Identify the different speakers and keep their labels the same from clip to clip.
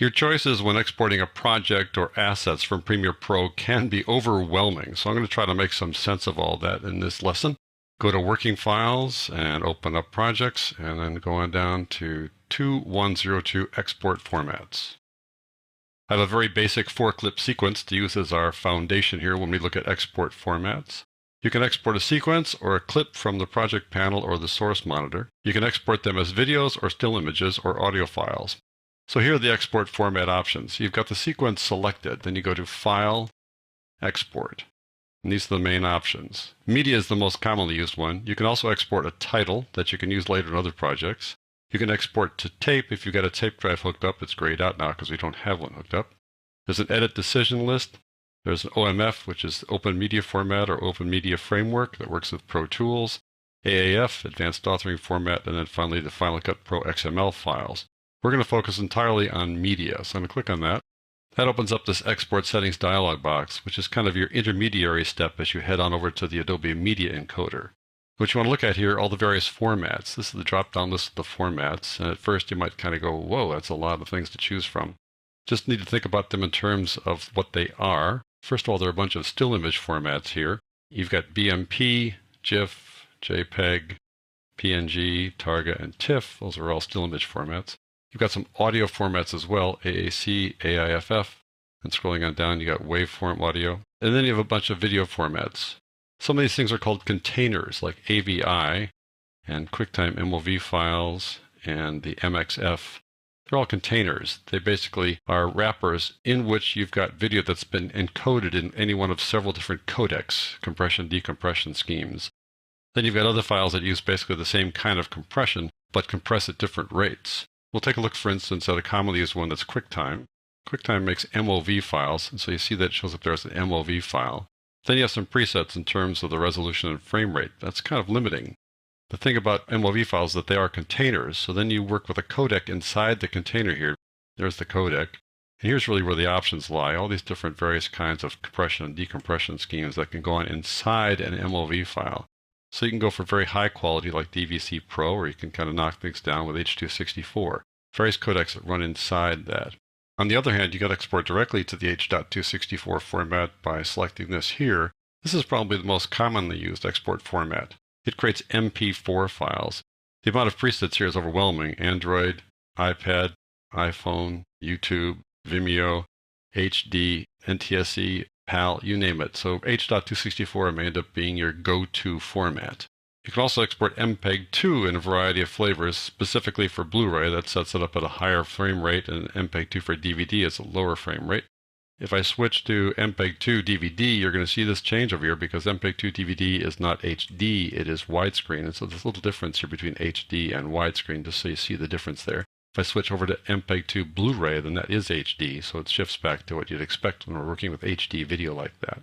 Speaker 1: Your choices when exporting a project or assets from Premiere Pro can be overwhelming, so I'm going to try to make some sense of all that in this lesson. Go to Working Files and open up Projects, and then go on down to 2102 Export Formats. I have a very basic 4-clip sequence to use as our foundation here when we look at export formats. You can export a sequence or a clip from the project panel or the source monitor. You can export them as videos or still images or audio files. So here are the export format options. You've got the sequence selected, then you go to File, Export. And these are the main options. Media is the most commonly used one. You can also export a title that you can use later in other projects. You can export to tape. If you've got a tape drive hooked up, it's grayed out now because we don't have one hooked up. There's an edit decision list. There's an OMF, which is Open Media Format or Open Media Framework that works with Pro Tools. AAF, Advanced Authoring Format, and then finally the Final Cut Pro XML files. We're going to focus entirely on media, so I'm going to click on that. That opens up this Export Settings dialog box, which is kind of your intermediary step as you head on over to the Adobe Media Encoder. What you want to look at here are all the various formats. This is the drop-down list of the formats, and at first you might kind of go, whoa, that's a lot of things to choose from. Just need to think about them in terms of what they are. First of all, there are a bunch of still image formats here. You've got BMP, GIF, JPEG, PNG, Targa, and TIFF. Those are all still image formats. You've got some audio formats as well, AAC, AIFF, and scrolling on down, you got waveform audio. And then you have a bunch of video formats. Some of these things are called containers, like AVI and QuickTime MOV files and the MXF. They're all containers. They basically are wrappers in which you've got video that's been encoded in any one of several different codecs, compression, decompression schemes. Then you've got other files that use basically the same kind of compression, but compress at different rates. We'll take a look, for instance, at a commonly used one that's QuickTime. QuickTime makes MOV files, and so you see that it shows up there as an MOV file. Then you have some presets in terms of the resolution and frame rate. That's kind of limiting. The thing about MOV files is that they are containers, so then you work with a codec inside the container here. There's the codec. And here's really where the options lie, all these different various kinds of compression and decompression schemes that can go on inside an MOV file. So you can go for very high quality like DVC Pro, or you can kind of knock things down with H.264. Various codecs that run inside that. On the other hand, you got to export directly to the H.264 format by selecting this here. This is probably the most commonly used export format. It creates MP4 files. The amount of presets here is overwhelming. Android, iPad, iPhone, YouTube, Vimeo, HD, NTSC, PAL, you name it. So H.264 may end up being your go-to format. You can also export MPEG-2 in a variety of flavors, specifically for Blu-ray. That sets it up at a higher frame rate, and MPEG-2 for DVD is a lower frame rate. If I switch to MPEG-2 DVD, you're going to see this change over here because MPEG-2 DVD is not HD, it is widescreen. And so there's a little difference here between HD and widescreen, just so you see the difference there. If I switch over to MPEG-2 Blu-ray, then that is HD, so it shifts back to what you'd expect when we're working with HD video like that.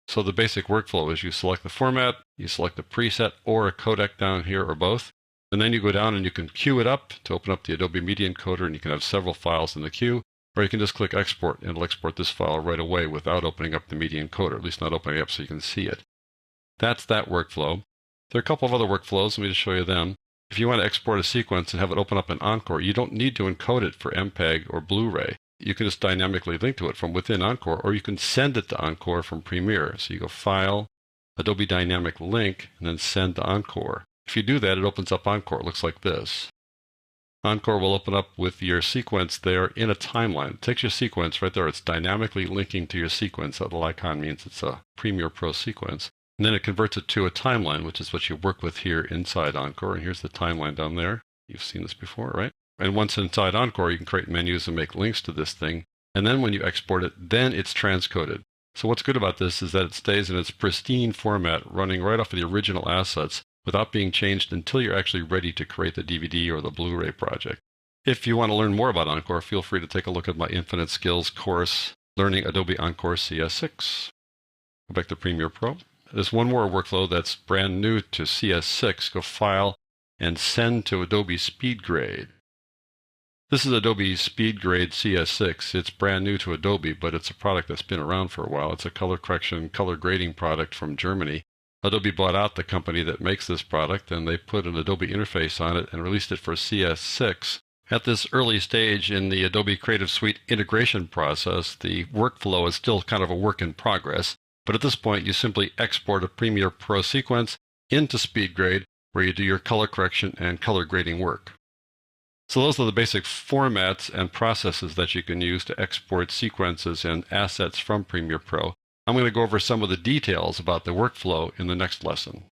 Speaker 1: So the basic workflow is you select the format, you select a preset or a codec down here or both, and then you go down and you can queue it up to open up the Adobe Media Encoder, and you can have several files in the queue, or you can just click Export and it'll export this file right away without opening up the Media Encoder, at least not opening it up so you can see it. That's that workflow. There are a couple of other workflows. Let me just show you them. If you want to export a sequence and have it open up in Encore, you don't need to encode it for MPEG or Blu-ray. You can just dynamically link to it from within Encore, or you can send it to Encore from Premiere. So you go File, Adobe Dynamic Link, and then Send to Encore. If you do that, it opens up Encore. It looks like this. Encore will open up with your sequence there in a timeline. It takes your sequence right there. It's dynamically linking to your sequence. That little icon means it's a Premiere Pro sequence. And then it converts it to a timeline, which is what you work with here inside Encore. And here's the timeline down there. You've seen this before, right? And once inside Encore, you can create menus and make links to this thing. And then when you export it, then it's transcoded. So what's good about this is that it stays in its pristine format, running right off of the original assets without being changed until you're actually ready to create the DVD or the Blu-ray project. If you want to learn more about Encore, feel free to take a look at my Infinite Skills course, Learning Adobe Encore CS6. Go back to Premiere Pro. There's one more workflow that's brand new to CS6. Go File and Send to Adobe SpeedGrade. This is Adobe SpeedGrade CS6. It's brand new to Adobe, but it's a product that's been around for a while. It's a color correction, color grading product from Germany. Adobe bought out the company that makes this product, and they put an Adobe interface on it and released it for CS6. At this early stage in the Adobe Creative Suite integration process, the workflow is still kind of a work in progress, but at this point you simply export a Premiere Pro sequence into SpeedGrade where you do your color correction and color grading work. So those are the basic formats and processes that you can use to export sequences and assets from Premiere Pro. I'm going to go over some of the details about the workflow in the next lesson.